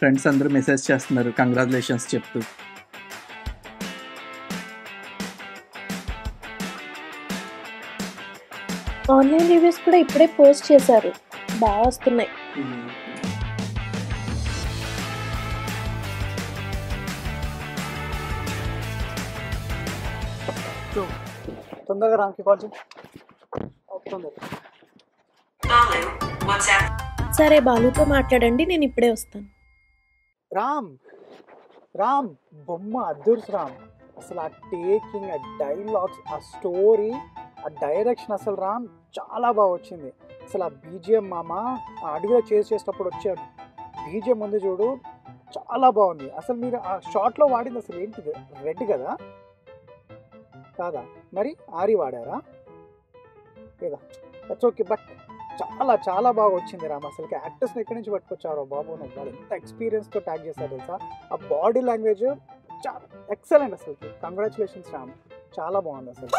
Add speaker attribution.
Speaker 1: Friends అందరూ message చేస్తున్నారు congratulations చెప్తూ.
Speaker 2: ఆన్లైన్ రివ్యూస్ కూడా ఇప్పుడే పోస్ట్ చేశారు, బాగా వస్తున్నాయి.
Speaker 3: తొందరగా రామ్కి కాల్ చేయి.
Speaker 2: సరే బాలుతో మాట్లాడండి, నేను ఇప్పుడే వస్తాను.
Speaker 3: రామ్ రామ్ బొమ్మ అద్దుర్స్ రామ్. అసలు ఆ టేకింగ్, ఆ డైలాగ్స్, ఆ స్టోరీ, ఆ డైరెక్షన్ అసలు రామ్ చాలా బాగా వచ్చింది. అసలు ఆ బీజిఎం మామ ఆ అడవిలో చేసేటప్పుడు వచ్చే బీజిఎం ముందు చూడు చాలా బాగుంది. అసలు మీరు ఆ షార్ట్లో వాడింది అసలు ఏంటిది, రెడ్ కదా కాదా, మరి ఆరి వాడారా లేదా, దట్స్ ఓకే. బట్ చాలా చాలా బాగా వచ్చింది రామ్. అసలుకి యాక్టర్స్ని ఎక్కడి నుంచి పట్టుకొచ్చారో బాబు, వాళ్ళు ఎంత ఎక్స్పీరియన్స్తో ట్యాగ్ చేశారు తెలుసా. ఆ బాడీ లాంగ్వేజ్ చాలా ఎక్సలెంట్. అసలు కంగ్రాచులేషన్స్ రామ్, చాలా బాగుంది అసలు.